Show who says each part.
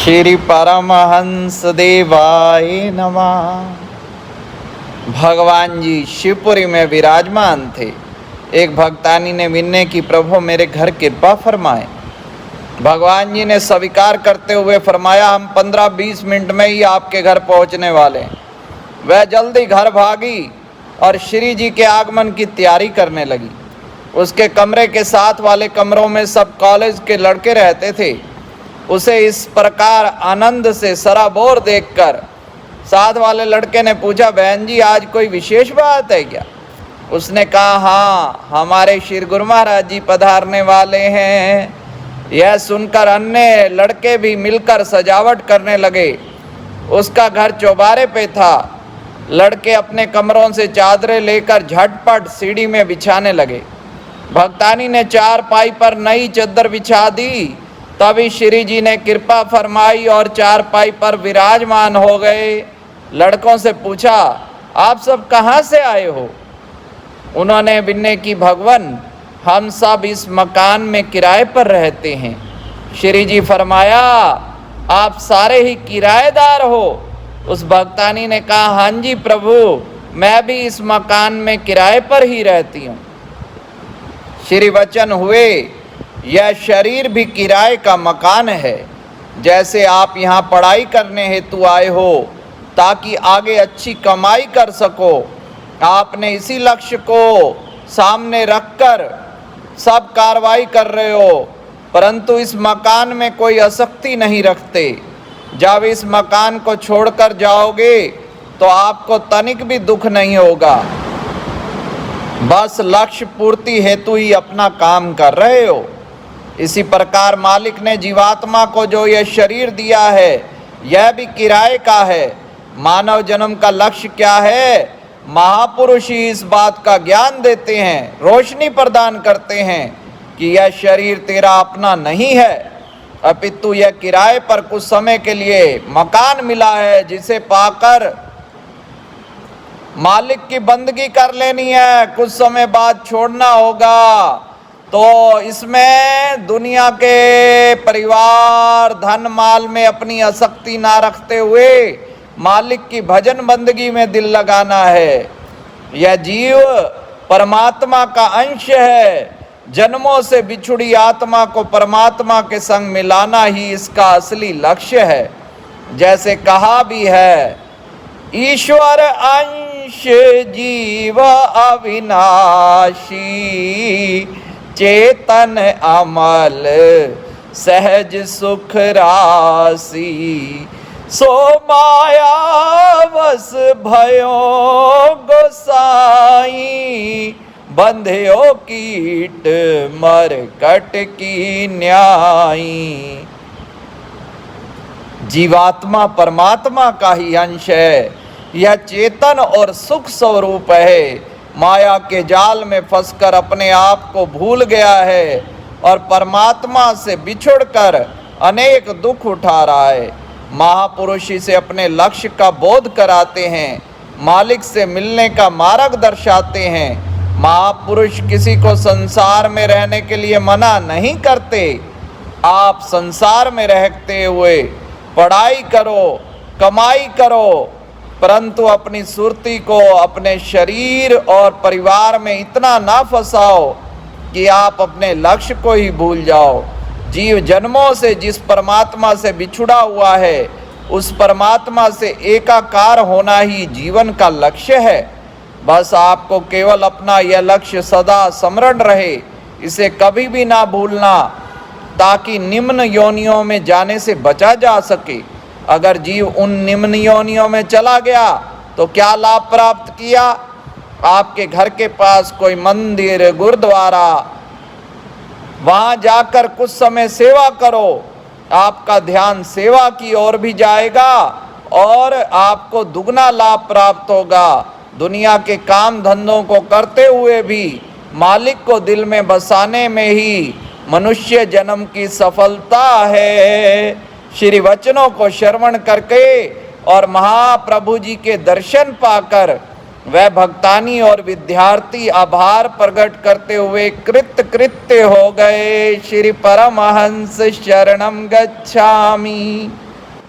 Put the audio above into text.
Speaker 1: श्री परमहंस देवाय नमः। भगवान जी शिवपुरी में विराजमान थे। एक भक्तानी ने विनय की, प्रभु मेरे घर कृपा फरमाए। भगवान जी ने स्वीकार करते हुए फरमाया, हम 15-20 मिनट में ही आपके घर पहुंचने वाले हैं। वह जल्दी घर भागी और श्री जी के आगमन की तैयारी करने लगी। उसके कमरे के साथ वाले कमरों में सब कॉलेज के लड़के रहते थे। उसे इस प्रकार आनंद से सराबोर देखकर साथ वाले लड़के ने पूछा, बहन जी आज कोई विशेष बात है क्या? उसने कहा, हाँ, हमारे श्री गुरु महाराज जी पधारने वाले हैं। यह सुनकर अन्य लड़के भी मिलकर सजावट करने लगे। उसका घर चौबारे पे था। लड़के अपने कमरों से चादरें लेकर झटपट सीढ़ी में बिछाने लगे। भक्तानी ने चारपाई पर नई चादर बिछा दी। तभी श्री जी ने कृपा फरमाई और चारपाई पर विराजमान हो गए। लड़कों से पूछा, आप सब कहाँ से आए हो? उन्होंने विनय की, भगवान हम सब इस मकान में किराए पर रहते हैं। श्री जी फरमाया, आप सारे ही किराएदार हो? उस भक्तानी ने कहा, हाँ जी प्रभु, मैं भी इस मकान में किराए पर ही रहती हूँ। श्री वचन हुए, यह शरीर भी किराए का मकान है। जैसे आप यहाँ पढ़ाई करने हेतु आए हो ताकि आगे अच्छी कमाई कर सको, आपने इसी लक्ष्य को सामने रखकर सब कार्रवाई कर रहे हो, परंतु इस मकान में कोई आसक्ति नहीं रखते। जब इस मकान को छोड़कर जाओगे तो आपको तनिक भी दुख नहीं होगा। बस लक्ष्य पूर्ति हेतु ही अपना काम कर रहे हो। इसी प्रकार मालिक ने जीवात्मा को जो यह शरीर दिया है, यह भी किराए का है। मानव जन्म का लक्ष्य क्या है? महापुरुष ही इस बात का ज्ञान देते हैं, रोशनी प्रदान करते हैं कि यह शरीर तेरा अपना नहीं है, अपितु यह किराए पर कुछ समय के लिए मकान मिला है, जिसे पाकर मालिक की बंदगी कर लेनी है, कुछ समय बाद छोड़ना होगा। तो इसमें दुनिया के परिवार धन माल में अपनी आसक्ति ना रखते हुए मालिक की भजन बंदगी में दिल लगाना है। यह जीव परमात्मा का अंश है। जन्मों से बिछुड़ी आत्मा को परमात्मा के संग मिलाना ही इसका असली लक्ष्य है। जैसे कहा भी है, ईश्वर अंश जीव अविनाशी, चेतन अमल सहज सुख राशि, सो माया वस भयो गोसाई, बंध्यो कीट मरकट की न्यायी। जीवात्मा परमात्मा का ही अंश है। यह चेतन और सुख स्वरूप है। माया के जाल में फंसकर अपने आप को भूल गया है और परमात्मा से बिछुड़कर अनेक दुख उठा रहा है। महापुरुष इसे अपने लक्ष्य का बोध कराते हैं, मालिक से मिलने का मार्ग दर्शाते हैं। महापुरुष किसी को संसार में रहने के लिए मना नहीं करते। आप संसार में रहते हुए पढ़ाई करो, कमाई करो, परंतु अपनी सुरती को अपने शरीर और परिवार में इतना ना फंसाओ कि आप अपने लक्ष्य को ही भूल जाओ। जीव जन्मों से जिस परमात्मा से बिछुड़ा हुआ है, उस परमात्मा से एकाकार होना ही जीवन का लक्ष्य है। बस आपको केवल अपना यह लक्ष्य सदा स्मरण रहे, इसे कभी भी ना भूलना, ताकि निम्न योनियों में जाने से बचा जा सके। अगर जीव उन निम्न योनियों में चला गया तो क्या लाभ प्राप्त किया? आपके घर के पास कोई मंदिर, गुरुद्वारा, वहां जाकर कुछ समय सेवा करो। आपका ध्यान सेवा की ओर भी जाएगा और आपको दुगना लाभ प्राप्त होगा। दुनिया के काम धंधों को करते हुए भी मालिक को दिल में बसाने में ही मनुष्य जन्म की सफलता है। श्री वचनों को श्रवण करके और महाप्रभु जी के दर्शन पाकर वह भक्तानी और विद्यार्थी आभार प्रकट करते हुए कृत्य हो गए। श्री परमहंस शरणम गच्छामि।